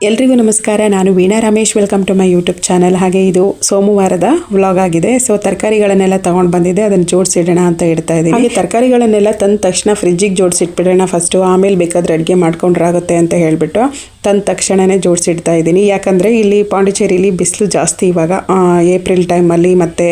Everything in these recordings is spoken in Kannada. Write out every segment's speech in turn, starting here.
ಎಲ್ರಿಗೂ ನಮಸ್ಕಾರ. ನಾನು Veena Ramesh. Welcome to my YouTube channel. ಹಾಗೆ ಇದು ಸೋಮವಾರದ ವ್ಲಾಗ್ ಆಗಿದೆ. ಸೊ ತರಕಾರಿಗಳನ್ನೆಲ್ಲ ತೊಗೊಂಡು ಬಂದಿದ್ದೆ, ಅದನ್ನು ಜೋಡಿಸಿಡೋಣ ಅಂತ ಇಡ್ತಾ ಇದ್ದೀನಿ. ಹಾಗೆ ತರಕಾರಿಗಳನ್ನೆಲ್ಲ ತಂದ ತಕ್ಷಣ ಫ್ರಿಜ್ಜಿಗೆ ಜೋಡಿಸಿಟ್ಬಿಡೋಣ ಫಸ್ಟು, ಆಮೇಲೆ ಬೇಕಾದ್ರೆ ಅಡುಗೆ ಮಾಡ್ಕೊಂಡ್ರಾಗುತ್ತೆ ಅಂತ ಹೇಳಿಬಿಟ್ಟು ತಂದ ತಕ್ಷಣವೇ ಜೋಡಿಸಿಡ್ತಾ ಇದ್ದೀನಿ. ಯಾಕಂದರೆ ಇಲ್ಲಿ ಪಾಂಡಿಚೇರಿಲಿ ಬಿಸಿಲು ಜಾಸ್ತಿ ಇವಾಗ ಏಪ್ರಿಲ್ ಟೈಮಲ್ಲಿ ಮತ್ತು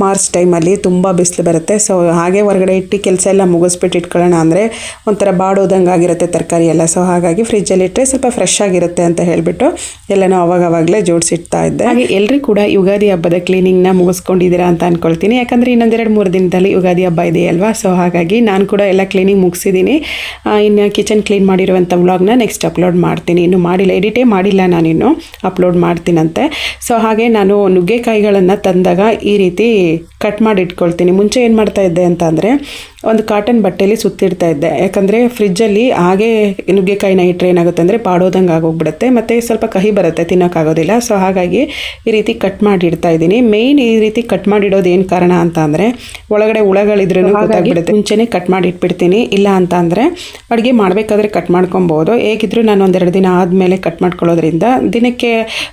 ಮಾರ್ಚ್ ಟೈಮಲ್ಲಿ ತುಂಬ ಬಿಸಿಲು ಬರುತ್ತೆ. ಸೊ ಹಾಗೆ ಹೊರಗಡೆ ಇಟ್ಟು ಕೆಲಸ ಎಲ್ಲ ಮುಗಿಸ್ಬಿಟ್ಟು ಇಟ್ಕೊಳ್ಳೋಣ ಅಂದರೆ ಒಂಥರ ಬಾಡೋದಂಗೆ ಆಗಿರುತ್ತೆ ತರಕಾರಿ ಎಲ್ಲ. ಸೊ ಹಾಗಾಗಿ ಫ್ರಿಜ್ಜಲ್ಲಿ ಇಟ್ಟರೆ ಸ್ವಲ್ಪ ಫ್ರೆಶ್ ಆಗಿರುತ್ತೆ ಅಂತ ಹೇಳಿಬಿಟ್ಟು ಎಲ್ಲನೂ ಅವಾಗವಾಗಲೇ ಜೋಡಿಸಿಡ್ತಾ ಇದ್ದೆ. ಹಾಗೆ ಎಲ್ಲರೂ ಕೂಡ ಯುಗಾದಿ ಹಬ್ಬದ ಕ್ಲೀನಿಂಗ್ನ ಮುಗಿಸ್ಕೊಂಡಿದ್ದೀರಾ ಅಂತ ಅಂದ್ಕೊಳ್ತೀನಿ. ಯಾಕಂದರೆ ಇನ್ನೊಂದೆರಡು ಮೂರು ದಿನದಲ್ಲಿ ಯುಗಾದಿ ಹಬ್ಬ ಇದೆಯಲ್ವಾ. ಸೊ ಹಾಗಾಗಿ ನಾನು ಕೂಡ ಎಲ್ಲ ಕ್ಲೀನಿಂಗ್ ಮುಗಿಸಿದ್ದೀನಿ. ಇನ್ನು ಕಿಚನ್ ಕ್ಲೀನ್ ಮಾಡಿರುವಂಥ ವ್ಲಾಗ್ನ ನೆಕ್ಸ್ಟ್ ಅಪ್ಲೋಡ್ ಮಾಡ್ತೀನಿ. ಇನ್ನೂ ಮಾಡಿಲ್ಲ, ಎಡಿಟೇ ಮಾಡಿಲ್ಲ, ನಾನಿನ್ನು ಅಪ್ಲೋಡ್ ಮಾಡ್ತೀನಂತೆ. ಸೊ ಹಾಗೆ ನಾನು ನುಗ್ಗೆಕಾಯಿಗಳನ್ನು ತಂದಾಗ ಈ ರೀತಿ ಕಟ್ ಮಾಡಿ ಇಟ್ಕೊಳ್ತೀನಿ. ಮುಂಚೆ ಏನು ಮಾಡ್ತಾ ಇದ್ದೆ ಅಂತ ಅಂದರೆ ಒಂದು ಕಾಟನ್ ಬಟ್ಟೆಯಲ್ಲಿ ಸುತ್ತಿಡ್ತಾ ಇದ್ದೆ. ಯಾಕಂದರೆ ಫ್ರಿಜ್ಜಲ್ಲಿ ಹಾಗೆ ನುಗ್ಗೆಕಾಯಿನ ಇಟ್ಟರೆ ಏನಾಗುತ್ತೆ ಅಂದರೆ ಬಾಡೋದಂಗೆ ಆಗೋಗ್ಬಿಡುತ್ತೆ ಮತ್ತು ಸ್ವಲ್ಪ ಕಹಿ ಬರುತ್ತೆ, ತಿನ್ನೋಕ್ಕಾಗೋದಿಲ್ಲ. ಸೊ ಹಾಗಾಗಿ ಈ ರೀತಿ ಕಟ್ ಮಾಡಿ ಇಡ್ತಾ ಇದ್ದೀನಿ. ಮೇಯ್ನ್ ಈ ರೀತಿ ಕಟ್ ಮಾಡಿಡೋದು ಏನು ಕಾರಣ ಅಂತ ಅಂದರೆ ಒಳಗಡೆ ಹುಳಗಳಿದ್ರೂ ಗೊತ್ತಾಗ್ಬಿಡುತ್ತೆ. ಮುಂಚೆನೇ ಕಟ್ ಮಾಡಿ ಇಟ್ಬಿಡ್ತೀನಿ. ಇಲ್ಲ ಅಂತ ಅಂದರೆ ಅಡುಗೆ ಮಾಡಬೇಕಾದ್ರೆ ಕಟ್ ಮಾಡ್ಕೊಬೋದು. ಹೇಗಿದ್ದರೂ ನಾನು ಒಂದೆರಡು ದಿನ ಆದಮೇಲೆ ಕಟ್ ಮಾಡ್ಕೊಳ್ಳೋದ್ರಿಂದ ದಿನಕ್ಕೆ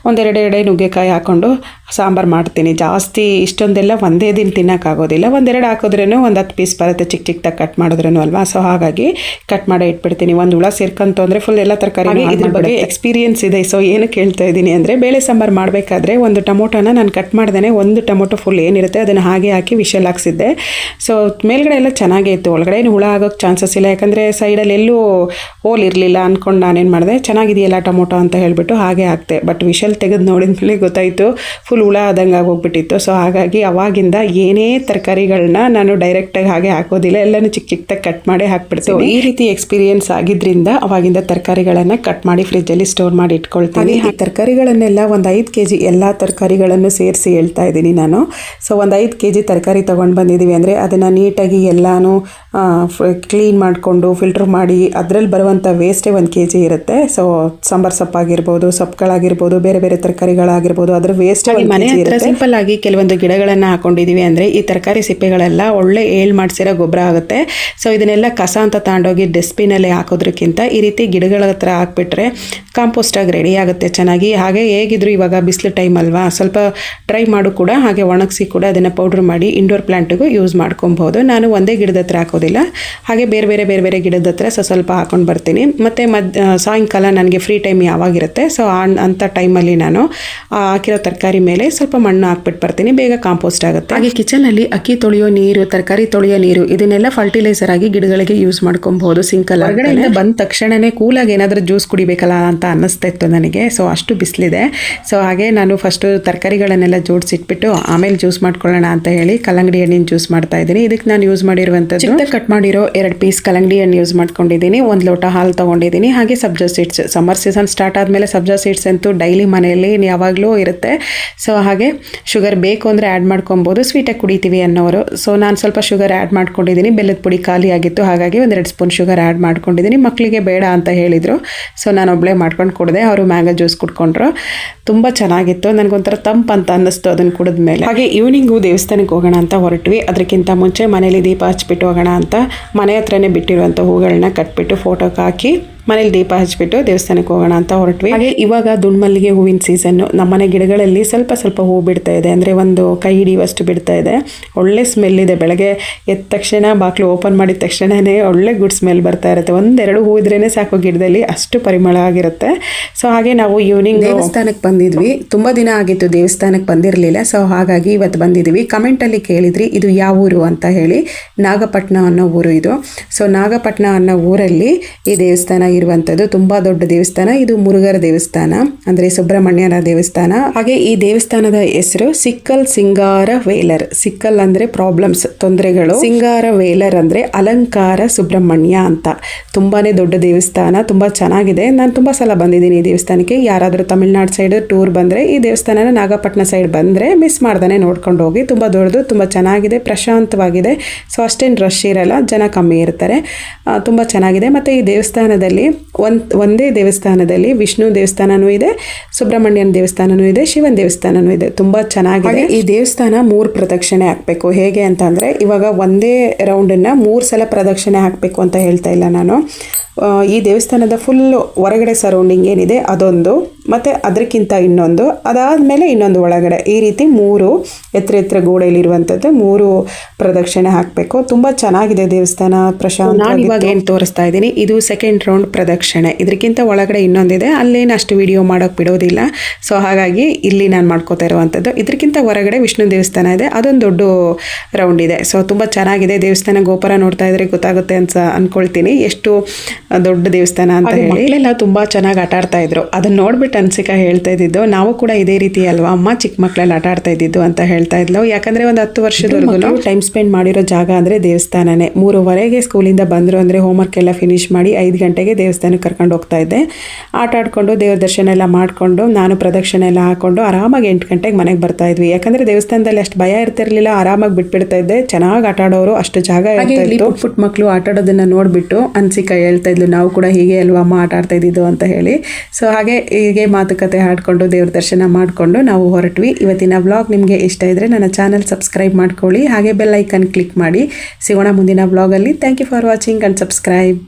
ಒಂದೆರಡು ಎಡೆ ನುಗ್ಗೆಕಾಯಿ ಹಾಕ್ಕೊಂಡು ಸಾಂಬಾರು ಮಾಡ್ತೀನಿ. ಜಾಸ್ತಿ ಇಷ್ಟೊಂದೆಲ್ಲ ಒಂದೇ ದಿನ ತಿನ್ನೋಕ್ಕಾಗೋದಿಲ್ಲ. ಒಂದೆರಡು ಹಾಕಿದ್ರೂ ಒಂದು 10 ಪೀಸ್ ಬರುತ್ತೆ ಚಿಕ್ಕ ಚಿಕ್ಕದಾಗಿ ಕಟ್ ಮಾಡಿದ್ರೂ ಅಲ್ವಾ. ಸೊ ಹಾಗಾಗಿ ಕಟ್ ಮಾಡಿ ಇಟ್ಬಿಡ್ತೀನಿ. ಒಂದು ಹುಳ ಸೇರ್ಕಂತು ಅಂದರೆ ಫುಲ್ ಎಲ್ಲ ತರಕಾರಿ. ಇದ್ರ ಬಗ್ಗೆ ಎಕ್ಸ್ಪೀರಿಯನ್ಸ್ ಇದೆ. ಸೊ ಏನು ಕೇಳ್ತಾ ಇದ್ದೀನಿ ಅಂದರೆ ಬೇಳೆ ಸಾಂಬಾರು ಮಾಡಬೇಕಾದ್ರೆ ಒಂದು ಟೊಮೊಟೊನ ನಾನು ಕಟ್ ಮಾಡ್ದೇ ಒಂದು ಟೊಮೊಟೊ ಫುಲ್ ಏನಿರುತ್ತೆ ಅದನ್ನು ಹಾಗೆ ಹಾಕಿ ವಿಷಲ್ ಹಾಕ್ಸಿದ್ದೆ. ಸೊ ಮೇಲ್ಗಡೆ ಎಲ್ಲ ಚೆನ್ನಾಗೇ ಇತ್ತು, ಒಳಗಡೆ ಏನು ಹುಳ ಆಗೋಕ್ಕೆ ಚಾನ್ಸಸ್ ಇಲ್ಲ. ಯಾಕಂದರೆ ಸೈಡಲ್ಲಿ ಎಲ್ಲೂ ಹೋಲ್ ಇರಲಿಲ್ಲ ಅಂದ್ಕೊಂಡು ನಾನೇನು ಮಾಡಿದೆ, ಚೆನ್ನಾಗಿದೆಯಲ್ಲ ಟೊಮೊಟೊ ಅಂತ ಹೇಳಿಬಿಟ್ಟು ಹಾಗೆ ಹಾಕ್ತೆ. ಬಟ್ ವಿಷಲ್ ತೆಗೆದು ನೋಡಿದ ಮೇಲೆ ಗೊತ್ತಾಯಿತು ಫುಲ್ ಹುಳ ಆದಂಗೆ ಆಗೋಗ್ಬಿಟ್ಟಿತ್ತು. ಸೊ ಹಾಗಾಗಿ ಅವಾಗಿಂದ ಏನೇ ತರಕಾರಿಗಳನ್ನ ನಾನು ಡೈರೆಕ್ಟಾಗಿ ಹಾಗೆ ಹಾಕೋದಿಲ್ಲ, ಎಲ್ಲನೂ ಚಿಕ್ಕ ಚಿಕ್ಕದಾಗಿ ಕಟ್ ಮಾಡಿ ಹಾಕ್ಬಿಡ್ತೀನಿ. ಈ ರೀತಿ ಎಕ್ಸ್ಪೀರಿಯನ್ಸ್ ಆಗಿದ್ದರಿಂದ ಅವಾಗಿಂದ ತರಕಾರಿಗಳನ್ನು ಕಟ್ ಮಾಡಿ ಫ್ರಿಜ್ಜಲ್ಲಿ ಸ್ಟೋರ್ ಮಾಡಿ ಇಟ್ಕೊಳ್ತೀನಿ. ಈ ತರಕಾರಿಗಳನ್ನೆಲ್ಲ ಒಂದು 5 kg ಎಲ್ಲ ತರಕಾರಿಗಳನ್ನು ಸೇರಿಸಿ ಹೇಳ್ತಾ ಇದ್ದೀನಿ ನಾನು. ಸೊ ಒಂದು 5 kg ತರಕಾರಿ ತೊಗೊಂಡು ಬಂದಿದ್ದೀವಿ ಅಂದರೆ ಅದನ್ನು ನೀಟಾಗಿ ಎಲ್ಲನೂ ಕ್ಲೀನ್ ಮಾಡಿಕೊಂಡು ಫಿಲ್ಟರ್ ಮಾಡಿ ಅದರಲ್ಲಿ ಬರುವಂಥ ವೇಸ್ಟೇ 1 kg ಇರುತ್ತೆ. ಸೊ ಸಾಂಬಾರು ಸೊಪ್ಪಾಗಿರ್ಬೋದು, ಸೊಪ್ಪುಗಳಾಗಿರ್ಬೋದು, ಬೇರೆ ಬೇರೆ ತರಕಾರಿಗಳಾಗಿರ್ಬೋದು, ಅದರ ವೇಸ್ಟ್ ಮನೆ ಹತ್ರ ಸಿಂಪಲ್ ಆಗಿ ಕೆಲವೊಂದು ಗಿಡಗಳನ್ನು ಹಾಕೊಂಡಿದ್ದೀವಿ ಅಂದರೆ ಈ ತರಕಾರಿ ಸಿಪ್ಪೆಗಳೆಲ್ಲ ಒಳ್ಳೆ ಏಳು ಮಾಡಿಸಿರೋ ಗೊಬ್ಬರ ಆಗುತ್ತೆ. ಸೊ ಇದನ್ನೆಲ್ಲ ಕಸ ಅಂತ ತಗೊಂಡೋಗಿ ಡಸ್ಟ್ಬಿನಲ್ಲಿ ಹಾಕೋದ್ರಕ್ಕಿಂತ ಈ ರೀತಿ ಗಿಡಗಳ ಹತ್ರ ಹಾಕ್ಬಿಟ್ರೆ ಕಾಂಪೋಸ್ಟಾಗಿ ರೆಡಿ ಆಗುತ್ತೆ ಚೆನ್ನಾಗಿ. ಹಾಗೆ ಹೇಗಿದ್ರು ಇವಾಗ ಬಿಸಿಲು ಟೈಮ್ ಅಲ್ವಾ, ಸ್ವಲ್ಪ ಡ್ರೈ ಮಾಡು ಕೂಡ ಹಾಗೆ ಒಣಗಿಸಿ ಕೂಡ ಅದನ್ನು ಪೌಡ್ರ್ ಮಾಡಿ ಇಂಡೋರ್ ಪ್ಲಾಂಟಿಗೂ ಯೂಸ್ ಮಾಡ್ಕೊಬೋದು. ನಾನು ಒಂದೇ ಗಿಡದ ಹತ್ರ ಹಾಕೋದಿಲ್ಲ, ಹಾಗೆ ಬೇರೆ ಬೇರೆ ಗಿಡದ ಹತ್ರ ಸ್ವಲ್ಪ ಹಾಕೊಂಡು ಬರ್ತೀನಿ. ಮತ್ತು ಸಾಯಂಕಾಲ ನನಗೆ ಫ್ರೀ ಟೈಮ್ ಯಾವಾಗಿರುತ್ತೆ ಸೊ ಅಂಥ ಟೈಮಲ್ಲಿ ನಾನು ಹಾಕಿರೋ ತರಕಾರಿ ಮೇಲೆ ಸ್ವಲ್ಪ ಮಣ್ಣು ಹಾಕ್ಬಿಟ್ಟು ಬರ್ತೀನಿ, ಬೇಗ ಕಾಂಪೋಸ್ಟ್ ಆಗುತ್ತೆ. ಹಾಗೆ ಕಿಚನಲ್ಲಿ ಅಕ್ಕಿ ತೊಳೆಯೋ ನೀರು, ತರಕಾರಿ ತೊಳೆಯೋ ನೀರು ಇದನ್ನೆಲ್ಲ ಫರ್ಟಿಲೈಸರ್ ಆಗಿ ಗಿಡಗಳಿಗೆ ಯೂಸ್ ಮಾಡ್ಕೊಬಹುದು. ಸಿಂಕಲ್ ಹೊರಗಡೆಯಿಂದ ಬಂದ ತಕ್ಷಣನೇ ಕೂಲಾಗಿ ಏನಾದರೂ ಜ್ಯೂಸ್ ಕುಡಿಬೇಕಲ್ಲ ಅಂತ ಅನ್ನಿಸ್ತಾ ಇತ್ತು ನನಗೆ. ಸೊ ಅಷ್ಟು ಬಿಸಿಲಿದೆ. ಸೊ ಹಾಗೆ ನಾನು ಫಸ್ಟು ತರಕಾರಿಗಳನ್ನೆಲ್ಲ ಜೋಡಿಸಿಟ್ಬಿಟ್ಟು ಆಮೇಲೆ ಜ್ಯೂಸ್ ಮಾಡ್ಕೊಳ್ಳೋಣ ಅಂತ ಹೇಳಿ ಕಲ್ಲಂಗಡಿ ಹಣ್ಣಿನ ಜ್ಯೂಸ್ ಮಾಡ್ತಾ ಇದ್ದೀನಿ. ಇದಕ್ಕೆ ನಾನು ಯೂಸ್ ಮಾಡಿರುವಂಥದ್ದು ಚಿಕ್ಕದಾಗಿ ಕಟ್ ಮಾಡಿರೋ 2 ಪೀಸ್ ಕಲ್ಲಂಗಡಿ ಹಣ್ಣು ಯೂಸ್ ಮಾಡ್ಕೊಂಡಿದ್ದೀನಿ. 1 ಲೋಟ ಹಾಲು ತೊಗೊಂಡಿದ್ದೀನಿ. ಹಾಗೆ ಸಬ್ಜಾ ಸೀಡ್ಸ್, ಸಮ್ಮರ್ ಸೀಸನ್ ಸ್ಟಾರ್ಟ್ ಆದಮೇಲೆ ಸಬ್ಜಾ ಸೀಡ್ಸ್ ಅಂತೂ ಡೈಲಿ ಮನೆಯಲ್ಲಿ ಯಾವಾಗಲೂ ಇರುತ್ತೆ. ಸೊ ಹಾಗೆ ಶುಗರ್ ಬೇಕು ಅಂದರೆ ಆ್ಯಡ್ ಮಾಡ್ಕೊಬೋದು, ಸ್ವೀಟಾಗಿ ಕುಡಿತೀವಿ ಅನ್ನೋರು. ಸೊ ನಾನು ಸ್ವಲ್ಪ ಶುಗರ್ ಆ್ಯಡ್ ಮಾಡ್ಕೊಂಡಿದ್ದೀನಿ. ಬೆಲ್ಲದ ಪುಡಿ ಖಾಲಿ ಆಗಿತ್ತು, ಹಾಗಾಗಿ 1-2 ಸ್ಪೂನ್ ಶುಗರ್ ಆ್ಯಡ್ ಮಾಡ್ಕೊಂಡಿದ್ದೀನಿ. ಮಕ್ಕಳಿಗೆ ಬೇಡ ಅಂತ ಹೇಳಿದರು, ಸೊ ನಾನು ಒಬ್ಬಳೇ ಮಾಡ್ಕೊಂಡು ಕುಡಿದೆ. ಅವರು ಮ್ಯಾಂಗೋ ಜ್ಯೂಸ್ ಕುಡ್ಕೊಂಡ್ರು. ತುಂಬ ಚೆನ್ನಾಗಿತ್ತು. ನನಗೊಂಥರ ತಂಪು ಅಂತ ಅನ್ನಿಸ್ತು ಅದನ್ನು ಕುಡಿದ ಮೇಲೆ. ಹಾಗೆ ಈವ್ನಿಂಗು ದೇವಸ್ಥಾನಕ್ಕೆ ಹೋಗೋಣ ಅಂತ ಹೊರಟ್ವಿ. ಅದಕ್ಕಿಂತ ಮುಂಚೆ ಮನೇಲಿ ದೀಪ ಹಚ್ಬಿಟ್ಟು ಹೋಗೋಣ ಅಂತ ಮನೆ ಹತ್ರನೇ ಬಿಟ್ಟಿರುವಂಥ ಹೂಗಳನ್ನ ಕಟ್ಬಿಟ್ಟು ಫೋಟೋಗೆ ಹಾಕಿ ಮನೇಲಿ ದೀಪ ಹಚ್ಬಿಟ್ಟು ದೇವಸ್ಥಾನಕ್ಕೆ ಹೋಗೋಣ ಅಂತ ಹೊರಟ್ವಿ. ಹಾಗೆ ಇವಾಗ ದುಂಡ್ಮಲ್ಲಿಗೆ ಹೂವಿನ ಸೀಸನ್ನು. ನಮ್ಮನೆ ಗಿಡಗಳಲ್ಲಿ ಸ್ವಲ್ಪ ಹೂ ಬಿಡ್ತಾ ಇದೆ, ಅಂದರೆ ಒಂದು ಕೈ ಹಿಡಿಯುವಷ್ಟು ಬಿಡ್ತಾ ಇದೆ. ಒಳ್ಳೆ ಸ್ಮೆಲ್ ಇದೆ. ಬೆಳಗ್ಗೆ ಎದ್ದ ತಕ್ಷಣ ಬಾಗಿಲು ಓಪನ್ ಮಾಡಿದ ತಕ್ಷಣವೇ ಒಳ್ಳೆ ಗುಡ್ ಸ್ಮೆಲ್ ಬರ್ತಾ ಇರುತ್ತೆ. 1-2 ಹೂ ಇದ್ರೇ ಸಾಕು ಗಿಡದಲ್ಲಿ, ಅಷ್ಟು ಪರಿಮಳ ಆಗಿರುತ್ತೆ. ಸೊ ಹಾಗೆ ನಾವು ಈವ್ನಿಂಗ್ ದೇವಸ್ಥಾನಕ್ಕೆ ಬಂದಿದ್ವಿ. ತುಂಬ ದಿನ ಆಗಿತ್ತು ದೇವಸ್ಥಾನಕ್ಕೆ ಬಂದಿರಲಿಲ್ಲ. ಸೊ ಹಾಗಾಗಿ ಇವತ್ತು ಬಂದಿದ್ವಿ. ಕಮೆಂಟಲ್ಲಿ ಕೇಳಿದ್ರಿ ಇದು ಯಾವ ಊರು ಅಂತ ಹೇಳಿ. ನಾಗಪಟ್ಟಣ ಅನ್ನೋ ಊರು ಇದು. ಸೊ ನಾಗಪಟ್ಟಣ ಅನ್ನೋ ಊರಲ್ಲಿ ಈ ದೇವಸ್ಥಾನ ಇರುವಂಥದ್ದು. ತುಂಬ ದೊಡ್ಡ ದೇವಸ್ಥಾನ ಇದು. ಮುರುಘರ ದೇವಸ್ಥಾನ ಅಂದರೆ ಸುಬ್ರಹ್ಮಣ್ಯನ ದೇವಸ್ಥಾನ. ಹಾಗೆ ಈ ದೇವಸ್ಥಾನದ ಹೆಸರು ಸಿಕ್ಕಲ್ ಸಿಂಗಾರ ವೇಲರ್. ಸಿಕ್ಕಲ್ ಅಂದರೆ ಪ್ರಾಬ್ಲಮ್ಸ್, ತೊಂದರೆಗಳು. ಸಿಂಗಾರ ವೇಲರ್ ಅಂದರೆ ಅಲಂಕಾರ ಸುಬ್ರಹ್ಮಣ್ಯ ಅಂತ. ತುಂಬಾ ದೊಡ್ಡ ದೇವಸ್ಥಾನ, ತುಂಬ ಚೆನ್ನಾಗಿದೆ. ನಾನು ತುಂಬ ಸಲ ಬಂದಿದ್ದೀನಿ ಈ ದೇವಸ್ಥಾನಕ್ಕೆ. ಯಾರಾದರೂ ತಮಿಳ್ನಾಡು ಸೈಡ್ ಟೂರ್ ಬಂದರೆ ಈ ದೇವಸ್ಥಾನನ ನಾಗಪಟ್ಟಣ ಸೈಡ್ ಬಂದರೆ ಮಿಸ್ ಮಾಡ್ದೇ ನೋಡ್ಕೊಂಡು ಹೋಗಿ. ತುಂಬ ದೊಡ್ಡದು, ತುಂಬ ಚೆನ್ನಾಗಿದೆ, ಪ್ರಶಾಂತವಾಗಿದೆ. ಸೊ ಅಷ್ಟೇನು ರಶ್ ಇರಲ್ಲ, ಜನ ಕಮ್ಮಿ ಇರ್ತಾರೆ. ತುಂಬ ಚೆನ್ನಾಗಿದೆ. ಮತ್ತು ಈ ದೇವಸ್ಥಾನದಲ್ಲಿ ಒಂದೇ ದೇವಸ್ಥಾನದಲ್ಲಿ ವಿಷ್ಣು ದೇವಸ್ಥಾನನೂ ಇದೆ, ಸುಬ್ರಹ್ಮಣ್ಯನ ದೇವಸ್ಥಾನನೂ ಇದೆ, ಶಿವನ ದೇವಸ್ಥಾನನೂ ಇದೆ. ತುಂಬ ಚೆನ್ನಾಗಿದೆ. ಈ ದೇವಸ್ಥಾನ 3 ಪ್ರದಕ್ಷಿಣೆ ಹಾಕಬೇಕು. ಹೇಗೆ ಅಂತ ಅಂದರೆ ಇವಾಗ ಒಂದೇ ರೌಂಡನ್ನು 3 ಸಲ ಪ್ರದಕ್ಷಿಣೆ ಹಾಕಬೇಕು ಅಂತ ಹೇಳ್ತಾ ಇಲ್ಲ ನಾನು. ಈ ದೇವಸ್ಥಾನದ ಫುಲ್ ಹೊರಗಡೆ ಸರೌಂಡಿಂಗ್ ಏನಿದೆ ಅದೊಂದು, ಮತ್ತು ಅದಕ್ಕಿಂತ ಇನ್ನೊಂದು, ಅದಾದಮೇಲೆ ಇನ್ನೊಂದು ಒಳಗಡೆ, ಈ ರೀತಿ 3 ಎತ್ತರ ಗೋಡೆಯಲ್ಲಿರುವಂಥದ್ದು 3 ಪ್ರದಕ್ಷಿಣೆ ಹಾಕಬೇಕು. ತುಂಬ ಚೆನ್ನಾಗಿದೆ ದೇವಸ್ಥಾನ, ಪ್ರಶಾಂತ. ನಾನು ಇವಾಗ ಏನು ತೋರಿಸ್ತಾ ಇದ್ದೀನಿ ಇದು ಸೆಕೆಂಡ್ ರೌಂಡ್ ಪ್ರದಕ್ಷಿಣೆ. ಇದಕ್ಕಿಂತ ಒಳಗಡೆ ಇನ್ನೊಂದಿದೆ, ಅಲ್ಲೇನು ಅಷ್ಟು ವಿಡಿಯೋ ಮಾಡೋಕ್ಕೆ ಬಿಡೋದಿಲ್ಲ. ಸೊ ಹಾಗಾಗಿ ಇಲ್ಲಿ ನಾನು ಮಾಡ್ಕೋತಾ ಇರುವಂಥದ್ದು. ಇದಕ್ಕಿಂತ ಹೊರಗಡೆ ವಿಷ್ಣು ದೇವಸ್ಥಾನ ಇದೆ, ಅದೊಂದು ದೊಡ್ಡ ರೌಂಡ್ ಇದೆ. ಸೊ ತುಂಬ ಚೆನ್ನಾಗಿದೆ ದೇವಸ್ಥಾನ. ಗೋಪುರ ನೋಡ್ತಾ ಇದ್ರೆ ಗೊತ್ತಾಗುತ್ತೆ ಅಂತ ಅನ್ಕೊಳ್ತೀನಿ ಎಷ್ಟು ದೊಡ್ಡ ದೇವಸ್ಥಾನ ಅಂತ ಹೇಳಿ. ಮಕ್ಕಳೆಲ್ಲ ತುಂಬ ಚೆನ್ನಾಗಿ ಆಟ ಆಡ್ತಾ ಇದ್ರು. ಅದನ್ನ ನೋಡ್ಬಿಟ್ಟು ಅನ್ಸಿಕಾ ಹೇಳ್ತಾ ಇದ್ದಿದ್ದು, ನಾವು ಕೂಡ ಇದೇ ರೀತಿ ಅಲ್ವಾ ಅಮ್ಮ ಚಿಕ್ಕ ಮಕ್ಕಳೆಲ್ಲ ಆಟ ಆಡ್ತಾ ಇದ್ದಿದ್ದು ಅಂತ ಹೇಳ್ತಾ ಇದ್ಲು. ಯಾಕಂದ್ರೆ ಒಂದು 10 ವರ್ಷದವರೆಗೂ ಟೈಮ್ ಸ್ಪೆಂಡ್ ಮಾಡಿರೋ ಜಾಗ ಅಂದ್ರೆ ದೇವಸ್ಥಾನನೇ. 3:15 ಸ್ಕೂಲಿಂದ ಬಂದ್ರು ಅಂದ್ರೆ ಹೋಮ್ವರ್ಕ್ ಎಲ್ಲ ಫಿನಿಶ್ ಮಾಡಿ 5 ಗಂಟೆಗೆ ದೇವಸ್ಥಾನಕ್ಕೆ ಕರ್ಕೊಂಡು ಹೋಗ್ತಾ ಇದ್ದೆ. ಆಟ ಆಡ್ಕೊಂಡು ದೇವ್ರ ದರ್ಶನ ಎಲ್ಲ ಮಾಡ್ಕೊಂಡು ನಾನು ಪ್ರದಕ್ಷಿಣೆ ಎಲ್ಲ ಹಾಕೊಂಡು ಆರಾಮಾಗಿ 8 ಗಂಟೆಗೆ ಮನೆಗೆ ಬರ್ತಾ ಇದ್ವಿ. ಯಾಕಂದ್ರೆ ದೇವಸ್ಥಾನದಲ್ಲಿ ಅಷ್ಟು ಭಯ ಇರ್ತಿರ್ಲಿಲ್ಲ, ಆರಾಮಾಗಿ ಬಿಟ್ಬಿಡ್ತಾ ಇದ್ದೆ. ಚೆನ್ನಾಗಿ ಆಟ ಆಡೋರು, ಅಷ್ಟು ಜಾಗ ಇರ್ತಾ ಇತ್ತು. ಪುಟ್ಟ ಮಕ್ಕಳು ಆಟ ಆಡೋದನ್ನ ನೋಡ್ಬಿಟ್ಟು ಅನ್ಸಿಕಾ ಹೇಳ್ತಾ ಇದ್ಲು, ನಾವು ಕೂಡ ಹೀಗೆ ಅಲ್ವಾ ಅಮ್ಮ ಆಟ ಆಡ್ತಾ ಇದ್ದಿದ್ದು ಅಂತ ಹೇಳಿ. ಸೊ ಹಾಗೆ ಹೀಗೆ ಮಾತುಕತೆ ಆಡ್ಕೊಂಡು ದೇವ್ರ ದರ್ಶನ ಮಾಡಿಕೊಂಡು ನಾವು ಹೊರಟ್ವಿ. ಇವತ್ತಿನ ವ್ಲಾಗ್ ನಿಮಗೆ ಇಷ್ಟ ಇದ್ರೆ ನನ್ನ ಚಾನಲ್ ಸಬ್ಸ್ಕ್ರೈಬ್ ಮಾಡ್ಕೊಳ್ಳಿ, ಹಾಗೆ ಬೆಲ್ ಐಕನ್ ಕ್ಲಿಕ್ ಮಾಡಿ. ಸಿಗೋಣ ಮುಂದಿನ ವ್ಲಾಗಲ್ಲಿ. Thank you for watching and subscribe.